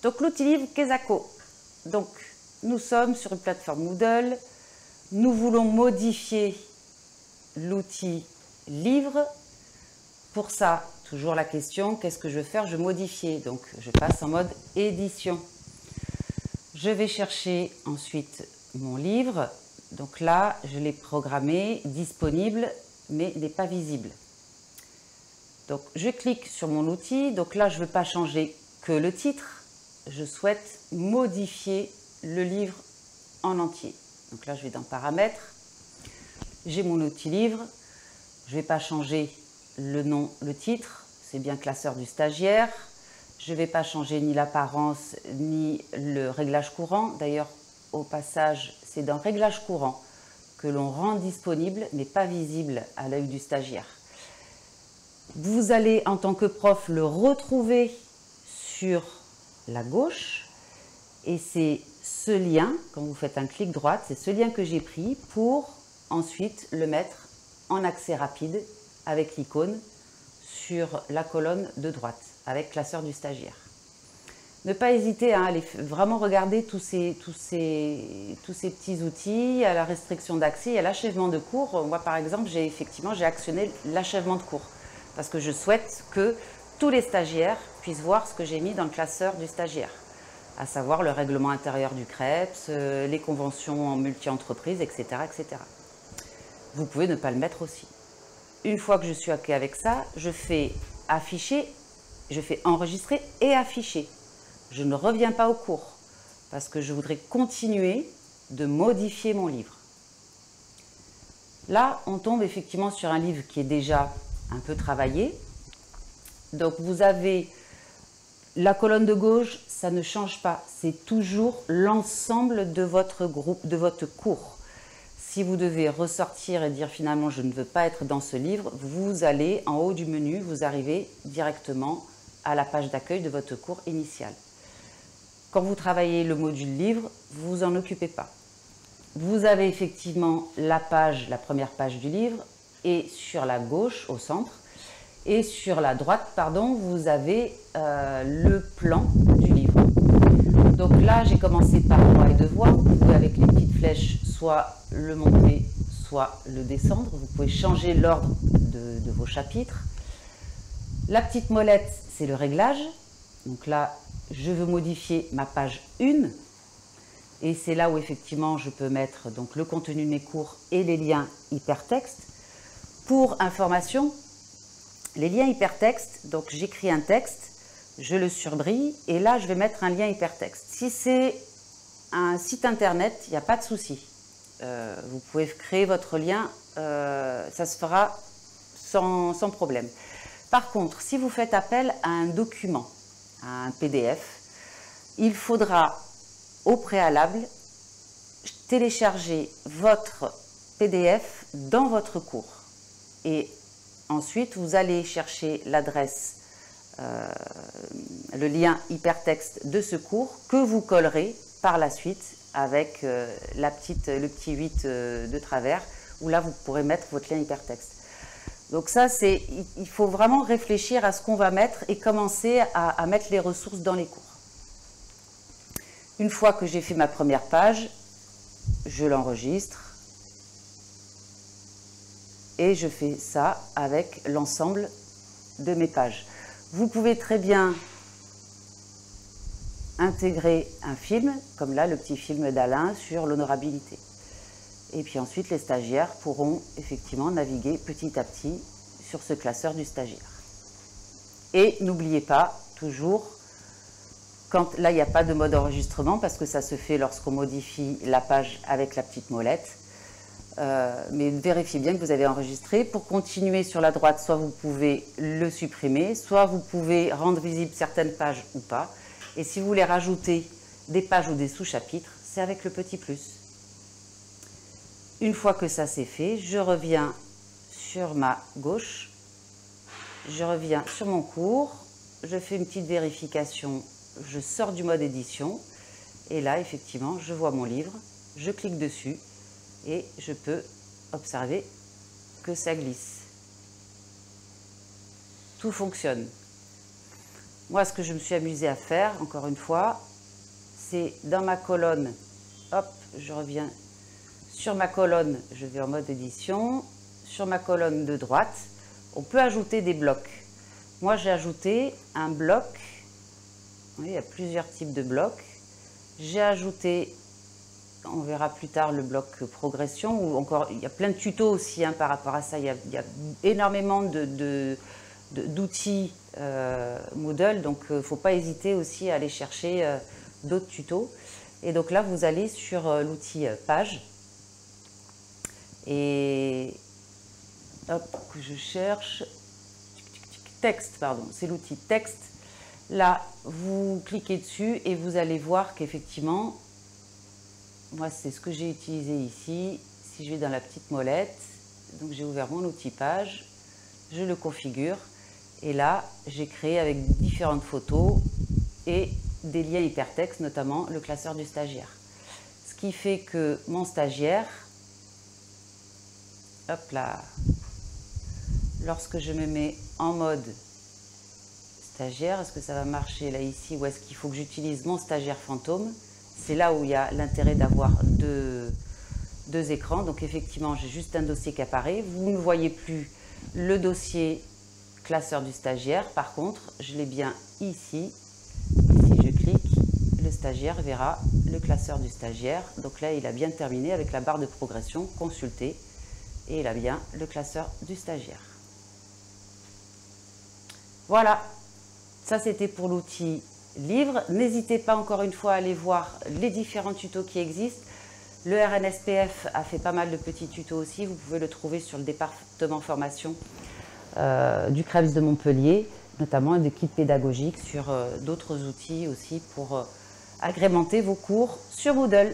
Donc l'outil livre Kesako. Donc nous sommes sur une plateforme Moodle. Nous voulons modifier l'outil livre. Pour ça, toujours la question, qu'est-ce que je veux faire? Je veux modifier. Donc je passe en mode édition. Je vais chercher ensuite mon livre. Donc là, je l'ai programmé, disponible, mais n'est pas visible. Donc je clique sur mon outil. Donc là, je ne veux pas changer que le titre. Je souhaite modifier le livre en entier. Donc là, je vais dans Paramètres. J'ai mon outil livre. Je ne vais pas changer le nom, le titre. C'est bien classeur du stagiaire. Je ne vais pas changer ni l'apparence ni le réglage courant. D'ailleurs, au passage, c'est dans réglage courant que l'on rend disponible, mais pas visible à l'œil du stagiaire. Vous allez, en tant que prof, le retrouver sur la gauche. Et c'est ce lien, quand vous faites un clic droit, c'est ce lien que j'ai pris pour ensuite le mettre en accès rapide avec l'icône sur la colonne de droite, avec classeur du stagiaire. Ne pas hésiter à aller vraiment regarder tous ces petits outils. Il y a la restriction d'accès, il y a l'achèvement de cours. Moi, par exemple, j'ai actionné l'achèvement de cours parce que je souhaite que tous les stagiaires puissent voir ce que j'ai mis dans le classeur du stagiaire, à savoir le règlement intérieur du CREPS, les conventions en multi-entreprises, etc., etc. Vous pouvez ne pas le mettre aussi. Une fois que je suis OK avec ça, je fais afficher, je fais enregistrer et afficher. Je ne reviens pas au cours parce que je voudrais continuer de modifier mon livre. Là, on tombe effectivement sur un livre qui est déjà un peu travaillé. Donc, vous avez la colonne de gauche, ça ne change pas. C'est toujours l'ensemble de votre groupe, de votre cours. Si vous devez ressortir et dire finalement je ne veux pas être dans ce livre, vous allez en haut du menu, vous arrivez directement à la page d'accueil de votre cours initial. Quand vous travaillez le module livre, vous vous en occupez pas. Vous avez effectivement la première page du livre, et sur la gauche, au centre, et sur la droite, pardon, vous avez le plan du livre. Donc là, j'ai commencé par droit et devoir. Vous pouvez, avec les petites flèches, soit le monter, soit le descendre. Vous pouvez changer l'ordre de vos chapitres. La petite molette, c'est le réglage. Donc là, je veux modifier ma page 1. Et c'est là où effectivement je peux mettre donc le contenu de mes cours et les liens hypertextes. Pour information, les liens hypertextes, donc j'écris un texte, je le surbrille et là je vais mettre un lien hypertexte. Si c'est un site internet, il n'y a pas de souci. Vous pouvez créer votre lien, ça se fera sans problème. Par contre, si vous faites appel à un document, à un PDF, il faudra au préalable télécharger votre PDF dans votre cours. Et ensuite, vous allez chercher l'adresse, le lien hypertexte de ce cours que vous collerez par la suite avec le petit 8 de travers, où là, vous pourrez mettre votre lien hypertexte. Donc ça, il faut vraiment réfléchir à ce qu'on va mettre et commencer à mettre les ressources dans les cours. Une fois que j'ai fait ma première page, je l'enregistre et je fais ça avec l'ensemble de mes pages. Vous pouvez très bien intégrer un film, comme là le petit film d'Alain sur l'honorabilité. Et puis ensuite, les stagiaires pourront effectivement naviguer petit à petit sur ce classeur du stagiaire. Et n'oubliez pas, toujours, là il n'y a pas de mode enregistrement parce que ça se fait lorsqu'on modifie la page avec la petite molette. Mais vérifiez bien que vous avez enregistré. Pour continuer sur la droite, soit vous pouvez le supprimer, soit vous pouvez rendre visibles certaines pages ou pas. Et si vous voulez rajouter des pages ou des sous-chapitres, c'est avec le petit plus. Une fois que ça c'est fait, je reviens sur ma gauche, je reviens sur mon cours, je fais une petite vérification, je sors du mode édition et là effectivement je vois mon livre, je clique dessus et je peux observer que ça glisse. Tout fonctionne. Moi, ce que je me suis amusée à faire, encore une fois, c'est dans ma colonne, hop, je reviens sur ma colonne, je vais en mode édition, sur ma colonne de droite, on peut ajouter des blocs. Moi, j'ai ajouté un bloc, oui, il y a plusieurs types de blocs. J'ai ajouté, on verra plus tard, le bloc progression, ou encore, il y a plein de tutos aussi par rapport à ça, il y a énormément d'outils Moodle, donc il ne faut pas hésiter aussi à aller chercher d'autres tutos. Et donc là, vous allez sur l'outil page, et hop, que je cherche, texte, pardon, c'est l'outil texte. Là, vous cliquez dessus et vous allez voir qu'effectivement, moi c'est ce que j'ai utilisé ici. Si je vais dans la petite molette, donc j'ai ouvert mon outil page, je le configure et là j'ai créé avec différentes photos et des liens hypertextes, notamment le classeur du stagiaire. Ce qui fait que mon stagiaire, hop là, lorsque je me mets en mode stagiaire, est-ce que ça va marcher là ici ou est-ce qu'il faut que j'utilise mon stagiaire fantôme? C'est là où il y a l'intérêt d'avoir deux écrans. Donc effectivement, j'ai juste un dossier qui apparaît. Vous ne voyez plus le dossier classeur du stagiaire. Par contre, je l'ai bien ici. Si je clique, le stagiaire verra le classeur du stagiaire. Donc là, il a bien terminé avec la barre de progression, consulter. Et il a bien le classeur du stagiaire. Voilà, ça c'était pour l'outil livre. N'hésitez pas encore une fois à aller voir les différents tutos qui existent. Le RNSPF a fait pas mal de petits tutos aussi. Vous pouvez le trouver sur le département formation du CREPS de Montpellier, notamment des kits pédagogiques sur d'autres outils aussi pour agrémenter vos cours sur Moodle.